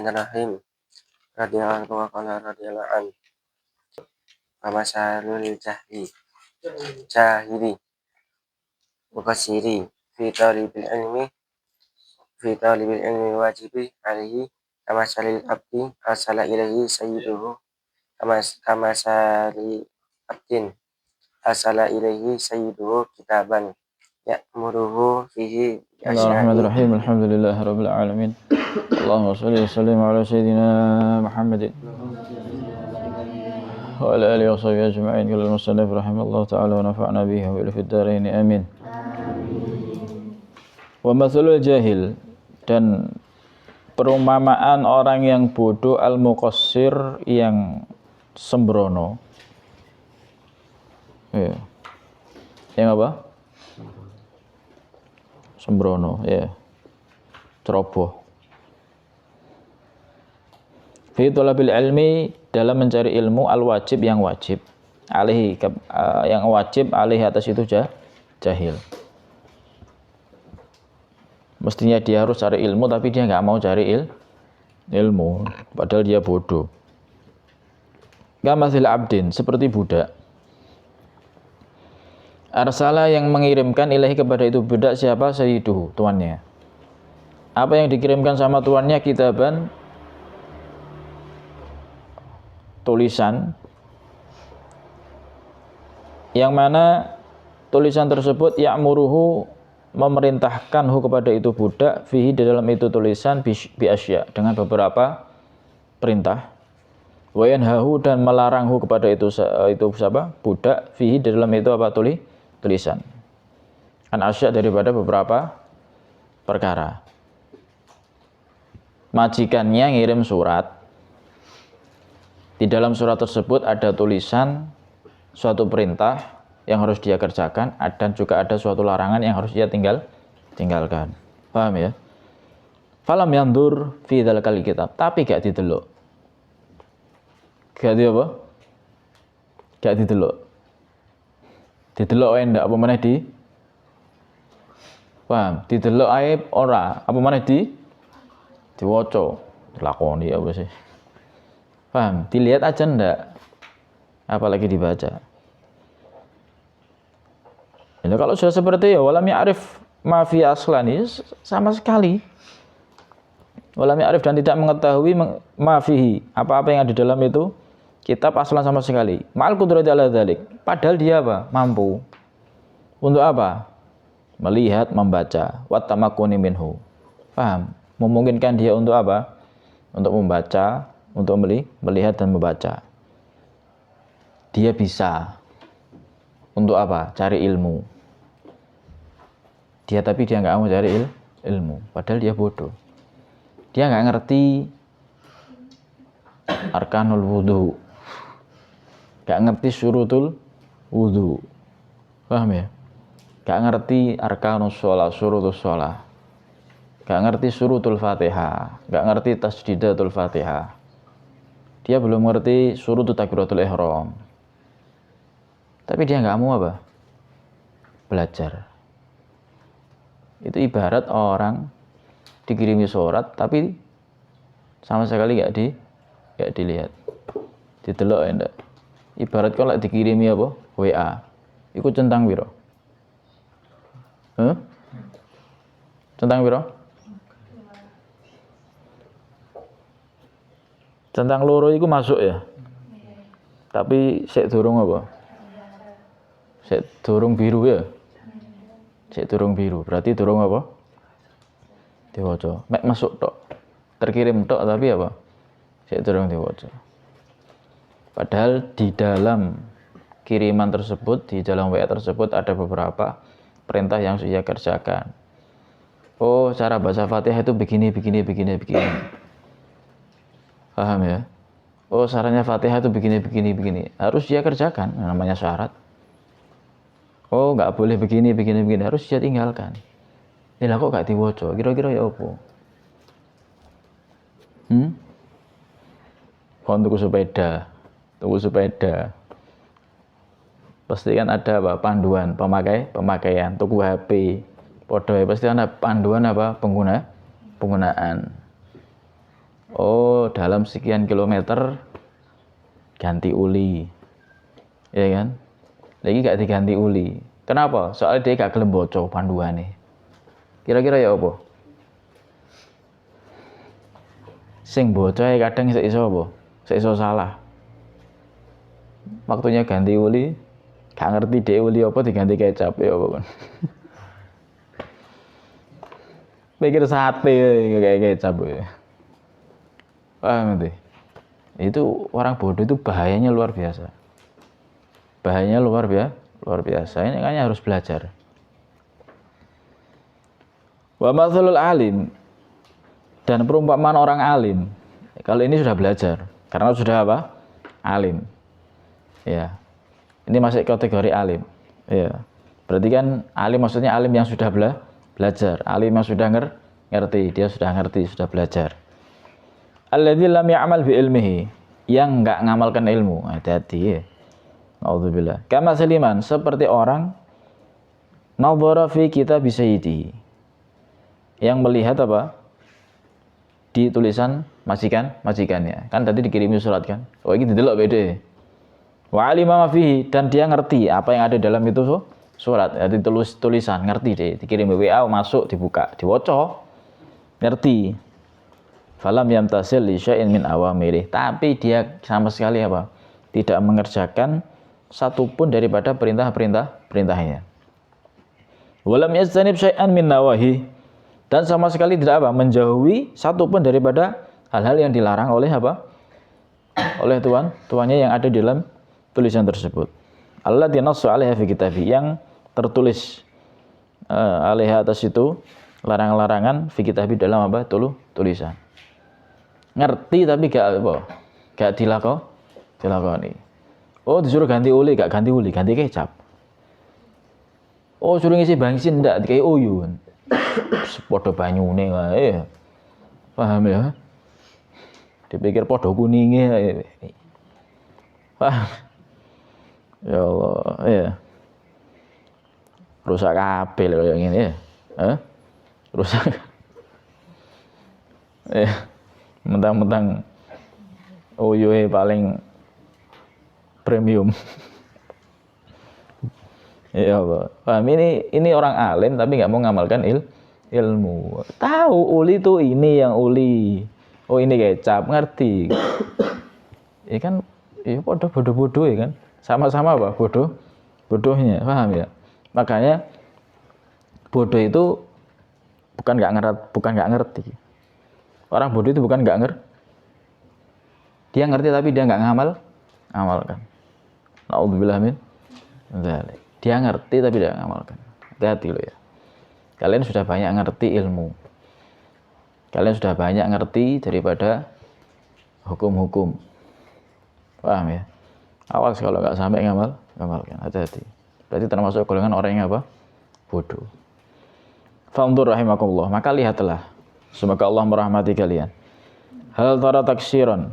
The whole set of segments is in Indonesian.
Bismillahirrahmanirrahim. Radhiyallahu anhu qala radhiyallahu an. Amasalul jahili wa qasiri fi talibil ilmi wajibi alaihi kamasalil abdi asala ilaihi sayyiduhu kamasali abdin asala ilaihi sayyiduhu kitaban ya'muruhu fihi Bismillahirrahmanirrahim. Alhamdulillahirabbil alamin. Allahumma shalli wa sallim ala sayyidina Muhammadin wa ala alihi wa sahbihi ajma'in. Qala al-musannif rahimallahu ta'ala wa nafa'na bihi wa fid dharain amin. Wa mathalul jahil, dan perumpamaan orang yang bodoh, al-muqassir, yang sembrono. Ya. Yang apa? Sembrono, ya. Ceroboh. Fi thalabil ilmi, dalam mencari ilmu, al-wajib, yang wajib. Alaihi, yang wajib alaihi atas itu jahil. Mestinya dia harus cari ilmu, tapi dia nggak mau cari ilmu, padahal dia bodoh. Kamathil abdin, seperti budak. Arsala, yang mengirimkan ilahi kepada itu budak, siapa? Sayyiduhu, tuannya. Apa yang dikirimkan sama tuannya? Kitaban, tulisan, yang mana tulisan tersebut ya'muruhu, memerintahkanhu kepada itu budak, fihi, di dalam itu tulisan, bi asya, dengan beberapa perintah, wa yanhahu, dan melaranghu kepada itu siapa? Budak, fihi, di dalam itu apa? Tulisan, an asya, daripada beberapa perkara. Majikannya ngirim surat, di dalam surat tersebut ada tulisan suatu perintah yang harus dia kerjakan, dan juga ada suatu larangan yang harus dia tinggalkan. Paham ya? Falam yandur fi dzalkal kitab, tapi gak didelok. Gak di apa? Gak didelok. Didelok ae ndak, apa meneh di? Paham? Didelok ae ora, apa meneh diwaca, dilakoni apa sih? Paham? Dilihat aja ndak, apalagi dibaca. Jadi kalau sudah seperti ya, walam ya'rif ma fi aslani, sama sekali. Walam ya'rif, dan tidak mengetahui ma fihi, apa-apa yang ada di dalam itu kitab aslan sama sekali. Ma'al qudrati ala dzalik, padahal dia apa? Mampu. Untuk apa? Melihat, membaca. Wat tamakkuni minhu. Paham? Memungkinkan dia untuk apa? Untuk membaca, untuk melihat dan membaca. Dia bisa. Untuk apa? Cari ilmu. Tapi dia nggak mau cari ilmu, padahal dia bodoh. Dia nggak ngerti arkanul wudu, nggak ngerti syurutul wudu, paham ya? Nggak ngerti arkanus sholat, syurutul sholat, nggak ngerti syurutul fatihah, nggak ngerti tasdidatul fatihah. Dia belum ngerti syurutul takbiratul ihram, tapi dia nggak mau apa? Belajar. Itu ibarat orang dikirimi surat tapi sama sekali nggak dilihat, didelok ya ndak. Ibarat kalau dikirimi apa? WA, iku centang piro? Centang piro? Centang loro iku masuk ya. Tapi sik durung apa? Sik durung biru ya. Sik durung biru, berarti durung apa? Diwaca. Mek masuk tok. Terkirim tok, tapi apa? Sik durung diwaca. Padahal di dalam kiriman tersebut, di dalam WA tersebut ada beberapa perintah yang harus ia kerjakan. Oh, cara baca Fatihah itu begini. Paham ya? Oh, sarannya Fatihah itu begini. Harus dia kerjakan, namanya syarat. Oh, nggak boleh begini, harus dia tinggalkan. Lah kok gak diwaca? Kira-kira ya apa? Kon tuku sepeda. Pasti kan ada apa? Panduan pemakaian. Tuku HP. Padha pasti ada panduan apa? Penggunaan. Oh, dalam sekian kilometer ganti uli. Ya kan? Lagi gak diganti uli. Kenapa? Soalnya dia gak gelem baca panduane. Kira-kira ya apa? Sing bocohe kadang iso apa? Iso salah. Waktunya ganti uli, gak ngerti deh uli apa diganti kecap ya apa kan. Pikir sate kayak kecap ya. Paham nanti? Itu orang bodoh itu bahayanya luar biasa. Bahayanya luar biasa. Ini makanya harus belajar. Wa mathalul alim, dan perumpamaan orang alim. Kalau ini sudah belajar, karena sudah apa? Alim. Ya. Ini masih kategori alim. Ya. Berarti kan alim maksudnya alim yang sudah belajar, alim yang sudah ngerti, dia sudah ngerti, sudah belajar. Alladzi lam ya'mal bi ilmihi, yang enggak ngamalkan ilmu. Hati-hati ya. Nauzubillah. Kama saliman, seperti orang nadhara fi kitab sayyidi, yang melihat apa? Di tulisan majikannya. Kan tadi dikirimi surat kan. Oh ini didelok beda. Wa alima ma fihi, dan dia ngerti apa yang ada dalam itu surat. Jadi tulisan ngerti deh. Dikirim WA masuk dibuka, diwaca. Ngerti. Falam yamtasil li syai'in min awamirih, tapi dia sama sekali apa? Tidak mengerjakan satupun daripada perintahnya. Walam yastanib syai'an min nawahi, dan sama sekali tidak apa? Menjauhi satupun daripada hal-hal yang dilarang oleh apa? Oleh tuannya yang ada di dalam tulisan tersebut. Allati nassu 'alaiha fi kitabi, yang tertulis alaiha atas itu larangan-larangan fi kitabi dalam apa? Tulisan. Ngerti tapi gak dilakoni. Oh disuruh ganti uli, gak ganti uli, ganti kecap. Oh suruh ngisi bensin ndak, dikai uyun. Podo banyune wae. Paham ya? Dipikir podo kuninge. Paham? Ya Allah, ya. Rusak kabel kaya ngene ya. Rusak. Mentang-mentang uyuhe paling premium. Ya Allah. Paham, ini orang alim tapi nggak mau ngamalkan ilmu. Tahu uli tuh ini yang uli. Oh ini kecap, ngerti. Ya kan, ya bodoh-bodoh ya kan. Sama-sama apa? Bodohnya, paham ya? Makanya bodoh itu bukan nggak ngerti. Orang bodoh itu bukan nggak ngerti. Dia ngerti tapi dia nggak ngamalkan. Nauzubillah min dzalik. Dia ngerti tapi tidak ngamalkan. Hati-hati loh ya. Kalian sudah banyak ngerti ilmu. Kalian sudah banyak ngerti daripada hukum-hukum. Paham ya? Awas kalau nggak sampai ngamalkan. Hati-hati. Berarti termasuk golongan orang yang apa? Bodoh. Fanzur rahimakumullah. Maka lihatlah. Semoga Allah merahmati kalian. Hal tara taksiran.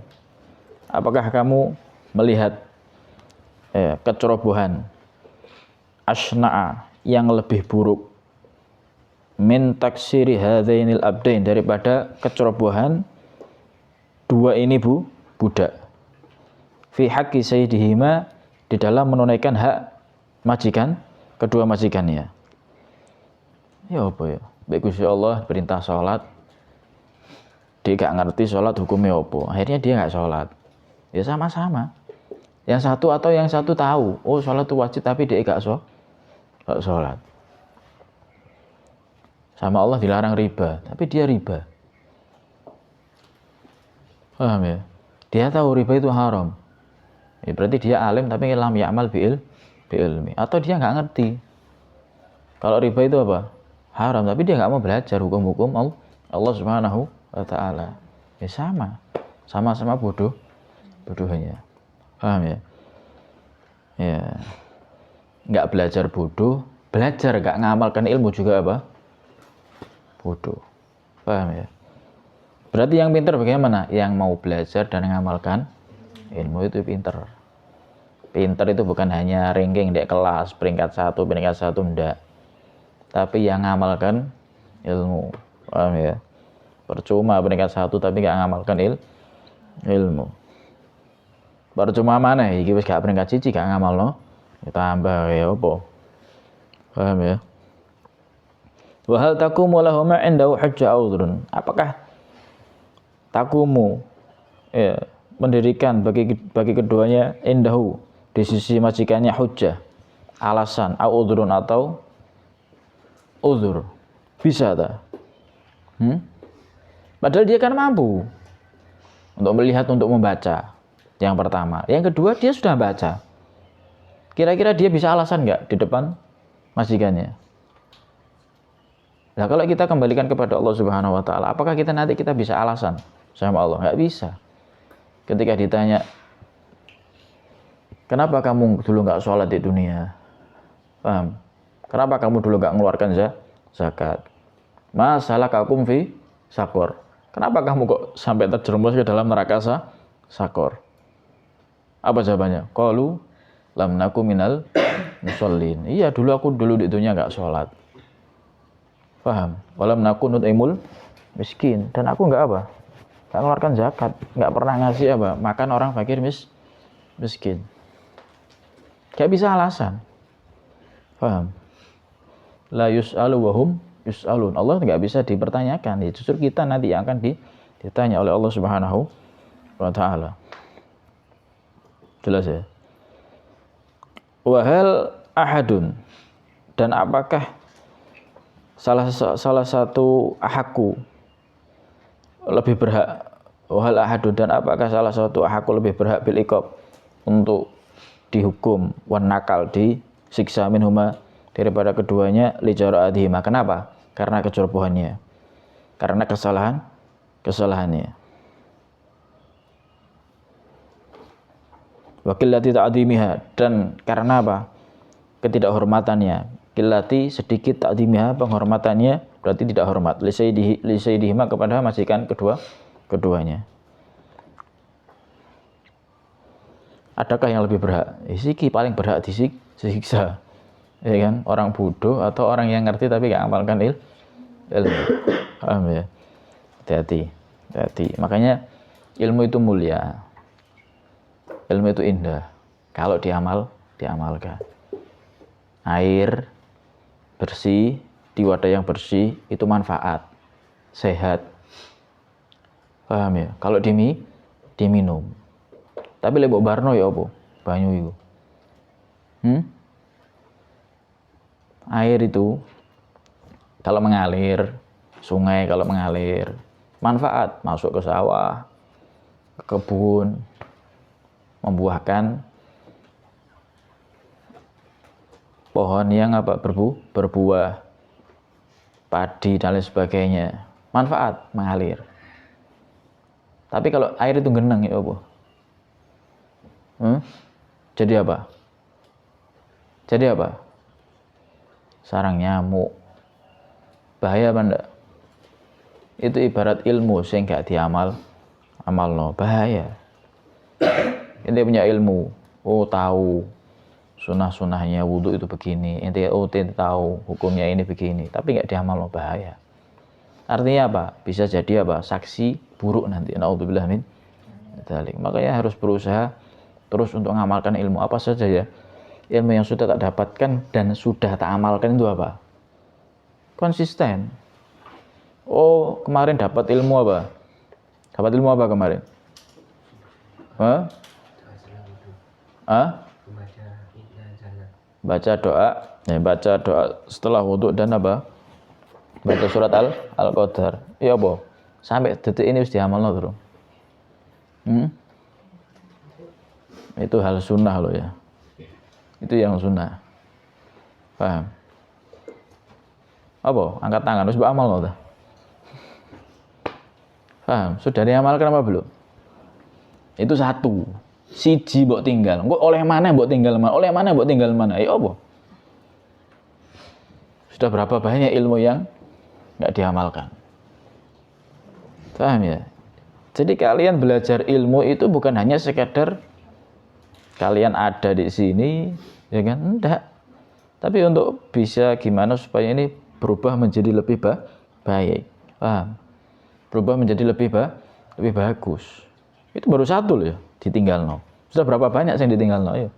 Apakah kamu melihat kecerobohan asna'a yang lebih buruk min taksiri hadzainil abdain, daripada kecerobohan dua ini budak fi haqqi sayyidihima, di dalam menunaikan hak majikan, kedua majikannya. Ya apa ya? Baik Gusti Allah perintah salat, dia gak ngerti sholat hukumnya apa, akhirnya dia gak sholat. Ya sama-sama, yang satu atau yang satu tahu, oh sholat itu wajib tapi dia gak sholat. Sama Allah dilarang riba, tapi dia riba. Paham ya? Dia tahu riba itu haram, ya berarti dia alim tapi lam ya'mal bi ilmi, atau dia gak ngerti kalau riba itu apa? Haram, tapi dia gak mau belajar hukum-hukum Allah Subhanahu wa ta'ala. Ya sama-sama bodohnya. Paham ya? Ya. Enggak belajar bodoh, belajar enggak ngamalkan ilmu juga apa? Bodoh. Paham ya? Berarti yang pintar bagaimana? Yang mau belajar dan ngamalkan ilmu itu pintar. Pintar itu bukan hanya ranking di kelas peringkat 1, enggak. Tapi yang ngamalkan ilmu. Paham ya? Percuma peringkat 1 tapi gak ngamalkan ilmu. Percuma mana iki wis gak peringkat 1 gak ngamalno. Tambah ya apa? Paham ya? Wa hal taqumu lahum 'indahu hujja audrun. Apakah takumu mendirikan bagi keduanya indahu di sisi majikannya hujjah, alasan audrun atau uzur. Bisa tak? Padahal dia kan mampu untuk melihat, untuk membaca. Yang pertama. Yang kedua, dia sudah baca. Kira-kira dia bisa alasan nggak di depan majikannya? Nah, kalau kita kembalikan kepada Allah Subhanahu wa taala, apakah kita bisa alasan sama Allah? Nggak bisa. Ketika ditanya, kenapa kamu dulu nggak sholat di dunia? Paham? Kenapa kamu dulu nggak mengeluarkan zakat? Masalah kakum fi sakor. Kenapa kamu kok sampai terjerumus ke dalam neraka sakor? Apa jawabannya? Qalu lam naku minal musallin. Iya, aku dulu di dunia nggak sholat. Paham? Walam naku nut'imul miskin. Dan aku nggak apa? Nggak mengeluarkan zakat. Nggak pernah ngasih apa? Makan orang fakir miskin. Gak bisa alasan. Paham? La yus'alu wahum yus'alun. Allah nggak bisa dipertanyakan. Ya, justru kita nanti yang akan ditanya oleh Allah Subhanahu wa ta'ala. Jelas ya? Wahal ahadun. Dan apakah salah satu ahaku lebih berhak, wahal ahadun, dan apakah salah satu ahaku lebih berhak bil iqab untuk dihukum, wan nakal, disiksa minhuma daripada keduanya, li jara'atihima. Kenapa? Karena kecerobohannya, karena kesalahannya. Wa qillati ta'dhimiha, dan karena apa? Ketidakhormatannya. Qillati sedikit, ta'dhimiha penghormatannya, berarti tidak hormat. Li sayyidihima kepada majikan keduanya. Adakah yang lebih berhak? Siki paling berhak disiksa. Ya kan? Orang bodoh atau orang yang ngerti tapi gak amalkan ilmu. Paham ya? Hati-hati. Makanya ilmu itu mulia. Ilmu itu indah kalau diamalkan. Air bersih di wadah yang bersih itu manfaat, sehat. Paham ya? Kalau diminum. Tapi lek mbok barno ya apa? Banyu itu. Air itu kalau mengalir, sungai kalau mengalir, manfaat, masuk ke sawah, ke kebun, membuahkan pohon yang berbuah, padi dan lain sebagainya. Manfaat mengalir. Tapi kalau air itu geneng ya apa? Jadi apa? Sarang nyamuk. Bahaya apa enggak? Itu ibarat ilmu sing gak amalno, bahaya. Ente punya ilmu, tahu sunah-sunahnya wudu itu begini, ente tahu hukumnya ini begini, tapi nggak diamalno, bahaya. Artinya apa? Bisa jadi apa? Saksi buruk nanti. Naudzubillah min dzalik. Makanya harus berusaha terus untuk mengamalkan ilmu apa saja ya. Ilmu yang sudah tak dapatkan dan sudah tak amalkan itu apa? Konsisten. Kemarin dapat ilmu apa? Dapat ilmu apa kemarin? Baca doa setelah wudhu dan apa? Baca surat Al-Qadar. Iya apa? Sampai detik ini harus diamalno terus. Itu hal sunnah loh ya. Itu yang sunnah. Paham? Apa? Angkat tangan harus beramal loh. Paham? Sudah diamalkan apa belum? Itu satu. Siji mbok tinggal. Engko oleh mana mbok tinggal mana? Apa? Sudah berapa banyak ilmu yang enggak diamalkan. Paham ya? Jadi kalian belajar ilmu itu bukan hanya sekedar kalian ada di sini, ya kan? Enggak. Tapi untuk bisa gimana supaya ini berubah menjadi lebih baik. Paham? berubah menjadi lebih bagus. Itu baru satu loh ya, ditinggal no. Sudah berapa banyak yang ditinggal no ya?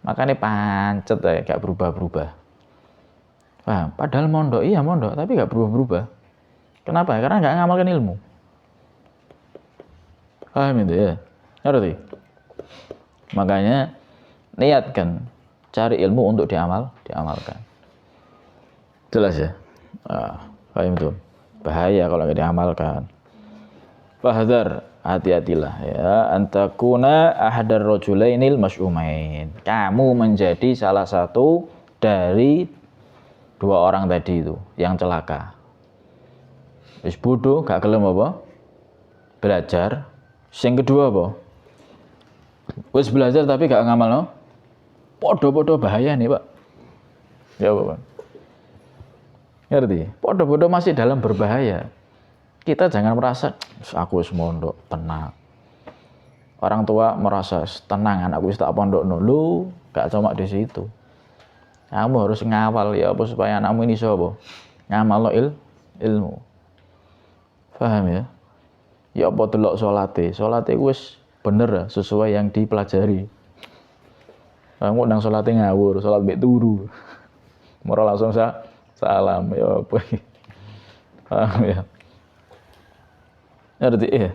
Makanya pancet ya, gak berubah-berubah. Paham? Padahal mondok, iya mondok, tapi gak berubah-berubah. Kenapa? Karena gak ngamalkan ilmu. Paham itu ya? Ngerti? Makanya niatkan cari ilmu untuk diamalkan. Jelas ya? Paham itu? Bahaya kalau nggak diamalkan. Fahdhar, hati-hatilah ya, antakuna ahadar rajulainil mas'umain. Kamu menjadi salah satu dari dua orang tadi itu yang celaka. Wis bodoh, gak gelem apa? Belajar. Yang kedua apa? Wis belajar tapi gak ngamal no? Podo-podo bahaya nih Pak. Ya Pak. Ngerti? Podo-podo masih dalam berbahaya. Kita jangan merasa aku wis mondok tenang. Orang tua merasa tenang anakku wis tak pondok no. Lu gak cuma di situ. Kamu harus ngawal ya apa supaya anakmu ini iso ngamal lo ilmu. Paham ya? Ya apa delok salate wis bener sesuai yang dipelajari. Kamu nang salate ngawur, salat mbek turu. Mora langsung salam ya apa. Paham ya? Ngerti ya?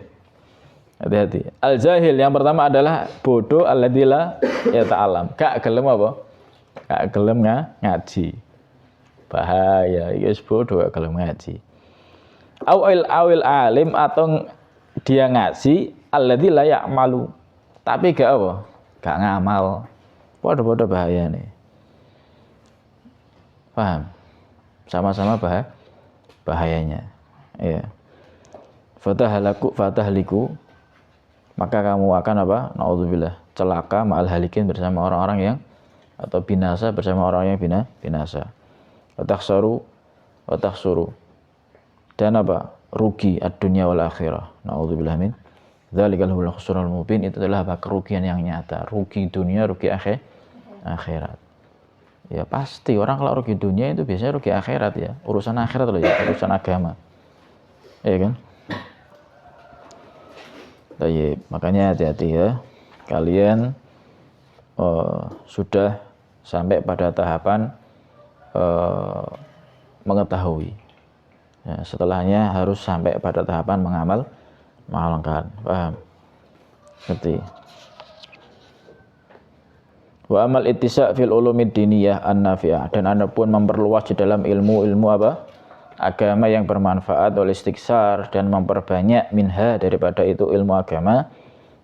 Hati-hati. Al-jahil yang pertama adalah bodoh alladzi la yata'alam. Gak gelem apa? Gak gelem ngaji. Bahaya, iki wis bodoh gak gelem ngaji. Awil alim atau dia ngaji alladzi la ya'malu. Tapi gak apa? Gak ngamal. Podo-podo bahaya nih. Paham? Sama-sama bahayanya. Ya. Fatahliku maka kamu akan apa? Naudzubillah, celaka ma'al halikin bersama orang-orang yang atau binasa bersama orang yang binasa. Watakhsuru dan apa? Rugi ad-dunya wal akhirah. Naudzubillah min dzalikal huwal khusranul mubin. Itu adalah kerugian yang nyata, rugi dunia, rugi akhirat. Ya pasti orang kalau rugi dunia itu biasanya rugi akhirat ya. Urusan akhirat loh ya, urusan agama. Ya kan? Baik, makanya hati-hati ya. Kalian sudah sampai pada tahapan mengetahui. Ya, setelahnya harus sampai pada tahapan mengamalkan. Paham? Ngerti? Wa amal ittisa' fil ulumid diniyah an-nafi'ah, dan Anda pun memperluas di dalam ilmu apa? Agama yang bermanfaat, wal istiksar, dan memperbanyak minha daripada itu ilmu agama,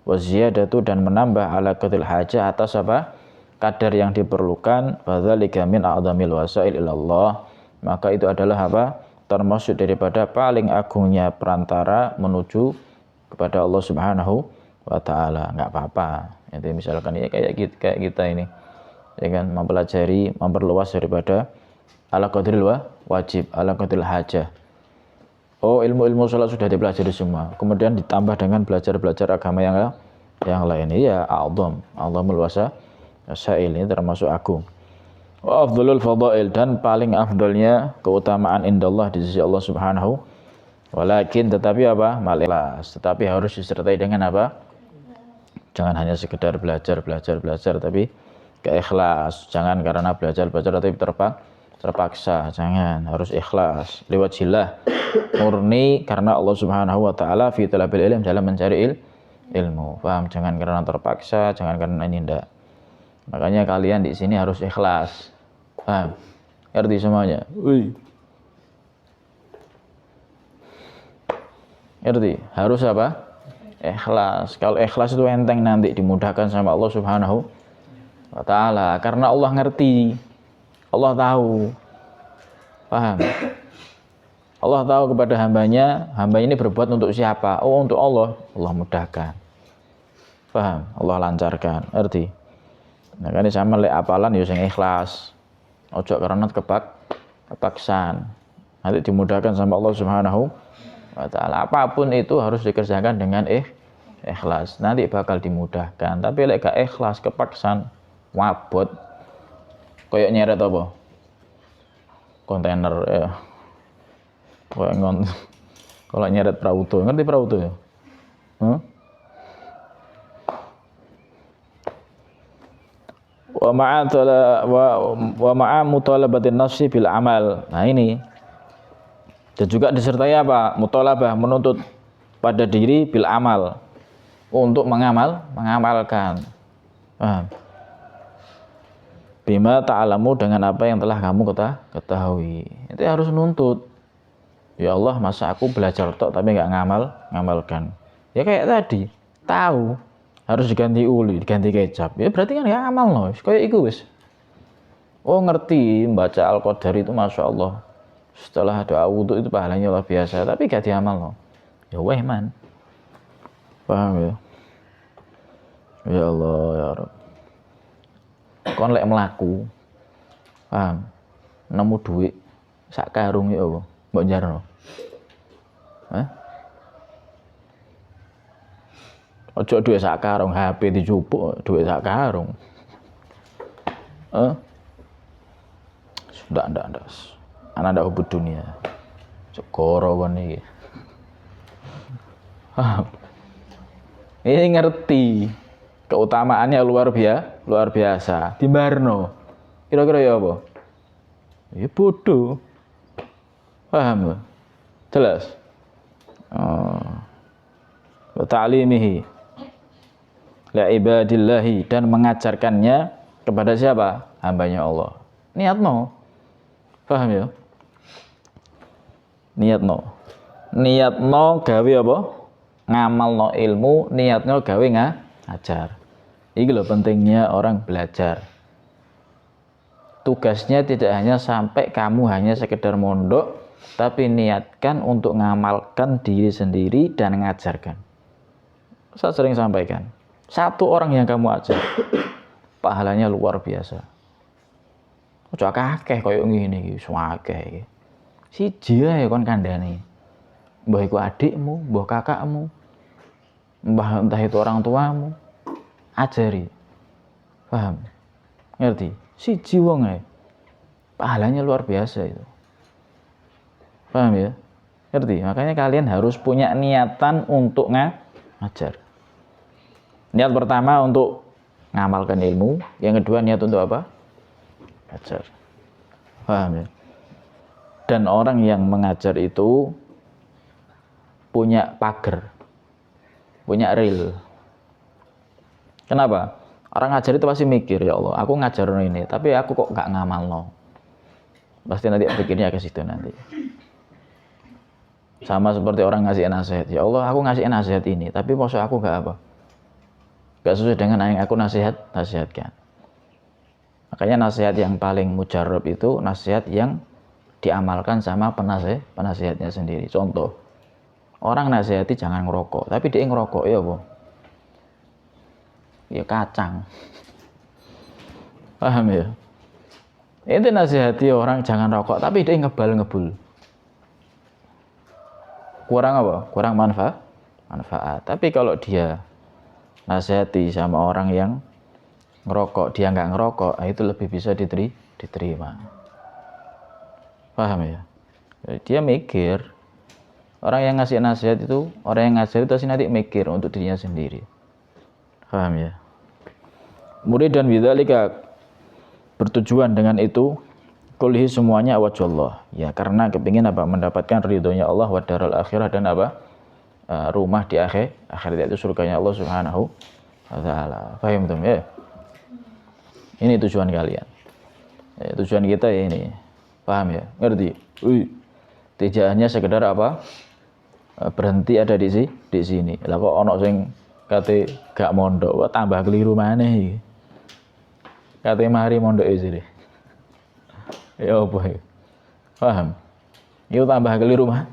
wa ziyadatu, dan menambah ala qadril hajah atas apa? Kadar yang diperlukan, fadzalika min a'dhamil wasail ilallah, maka itu adalah apa? Termasuk daripada paling agungnya perantara menuju kepada Allah Subhanahu wa taala. Enggak apa-apa. Itu misalkan ya kayak kita ini, ya kan, mempelajari, memperluas daripada ala qadril wajib, ala qadril hajah. Oh, ilmu-ilmu sholat sudah dipelajari semua, kemudian ditambah dengan belajar agama yang lain. Ya a'dhamul wasail, ini termasuk agung. Wa afdhalul fadail, dan paling afdalnya keutamaan indallah di sisi Allah Subhanahu. Walakin, tetapi apa? Mal-ikhlas, tetapi harus disertai dengan apa? Jangan hanya sekedar belajar, tapi keikhlas. Jangan karena belajar tapi terpaksa. Jangan, harus ikhlas. Lewat jilah, murni karena Allah Subhanahu wa taala fi talabil ilm, dalam mencari ilmu. Paham? Jangan karena terpaksa, jangan karena ini enggak. Makanya kalian di sini harus ikhlas. Paham? Ngerti semuanya? Ngerti? Harus apa? Ikhlas. Kalau ikhlas itu enteng nanti, dimudahkan sama Allah Subhanahu wa taala, karena Allah ngerti, Allah tahu. Paham? Allah tahu kepada hambanya, hamba ini berbuat untuk siapa? Oh, untuk Allah. Allah mudahkan. Paham? Allah lancarkan. Ngerti? Nah, kan sama lek apalan ya sing ikhlas. Ojo karena kepaksaan. Nanti dimudahkan sama Allah Subhanahu wa ta'ala. Apapun itu harus dikerjakan dengan ikhlas, nanti bakal dimudahkan. Tapi lek gak ikhlas, kepaksan, wabot, koyok nyeret apa? Kontainer ya. Kayak kalau nyeret prauto, ngerti prauto ya? Huh? Wa ma'a mutalabatin nafsi bil amal. Nah ini. Dan juga disertai apa? Mutalabah, menuntut pada diri bil amal. Untuk mengamalkan. Paham? Bima ta'alamu dengan apa yang telah kamu ketahui. Itu harus nuntut. Ya Allah, masa aku belajar tok tapi nggak ngamalkan. Ya kayak tadi, tahu harus diganti uli, diganti kecap. Ya berarti kan nggak amal loh. Kayak iku wis. Oh ngerti membaca Al-Qadar itu masya Allah. Setelah doa wudhu itu pahalanya luar biasa, tapi gak diamal loh. Ya weh man. Paham ya? Ya Allah ya Rabb. Kon lek melaku, paham? Nemu duit sak karung ya apa? Mbok jarno. Hah? Ojo duit sak karung, HP dijupuk duit sak karung. Sudah ndak. Anak ndak hubud dunia. Cokoro kon iki. Paham? Ini ngerti keutamaannya luar biasa. Dimbarno. Kira-kira ya apa? Ya bodoh. Paham? Jelas? Wa ta'limihi la ibadillahi, dan mengajarkannya kepada siapa? Hambanya Allah. Niatno. Paham ya? Niatno gawe apa? Ngamalno ilmu, niatno gawe ngajar. Iki lho pentingnya orang belajar. Tugasnya tidak hanya sampai kamu hanya sekedar mondok, tapi niatkan untuk ngamalkan diri sendiri dan mengajarkan. Saya sering sampaikan, satu orang yang kamu ajar, pahalanya luar biasa. Ojo akeh koyo ngene iki, akeh. Siji ae kon kandhani. Mbah iku adikmu, mbah kakakmu, mbah entah itu orang tuamu, ajari. Paham? Ngerti? Siji wong ae. Pahalanya luar biasa itu. Paham ya? Ngerti? Makanya kalian harus punya niatan untuk ngajar. Niat pertama untuk ngamalkan ilmu, yang kedua niat untuk apa? Ngajar. Paham ya? Dan orang yang mengajar itu punya pagar, punya ril. Kenapa? Orang ngajar itu pasti mikir, ya Allah, aku ngajar ini, tapi aku kok gak ngamalno. Pasti nanti pikirnya ke situ nanti. Sama seperti orang ngasih nasihat, ya Allah, aku ngasih nasihat ini, tapi maksud aku gak apa? Gak sesuai dengan yang aku nasihatkan. Makanya nasihat yang paling mujarab itu nasihat yang diamalkan sama penasihatnya sendiri. Contoh, orang nasihati jangan ngerokok, tapi dia ngerokok, ya apa? Ya kacang. Paham ya? Itu nasihati orang jangan rokok, tapi dia ngebul. Kurang apa? Kurang manfaat. Tapi kalau dia nasihati sama orang yang ngerokok, dia nggak ngerokok, itu lebih bisa diterima. Paham ya? Jadi dia mikir. Orang yang ngasih nasihat itu, orang yang ngajar itu pasti nanti mikir untuk dirinya sendiri. Paham ya? Muridan bidzalika, bertujuan dengan itu, kulhi semuanya wajhallah. Ya karena kepingin apa? Mendapatkan ridhonya Allah wa daral akhirah, dan apa? Rumah di akhirat itu surganya Allah Subhanahu wa taala. Paham tuh ya? Ini tujuan kalian. Ya, tujuan kita ya ini. Paham ya? Ngerti? Tidak hanya sekedar apa? Berhenti ada di sini. Lah kok ono sing kate gak mondok, kok tambah keliru maneh iki. Kate mari mondok sini. Ya apa iki? Paham? Yo tambah keliru mah.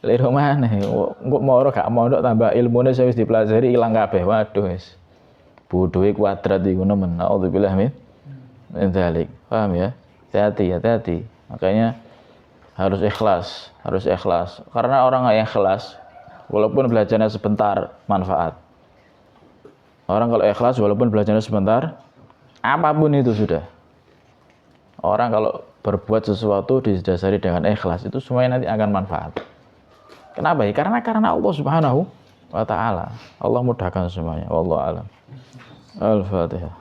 Keliru maneh. Kok moro gak mondok tambah ilmune wis dipelajari ilang kabeh. Waduh wis. Bodohe kuadrat iku nemen. Auzubillah min dzalik. Paham ya? Hati-hati. Makanya harus ikhlas. Karena orang yang ikhlas, walaupun belajarnya sebentar, manfaat. Orang kalau ikhlas, walaupun belajarnya sebentar, apapun itu sudah. Orang kalau berbuat sesuatu didasari dengan ikhlas itu semuanya nanti akan manfaat. Kenapa ya? Karena Allah Subhanahu wa taala. Allah mudahkan semuanya. Wallahu a'lam. Al-Fatihah.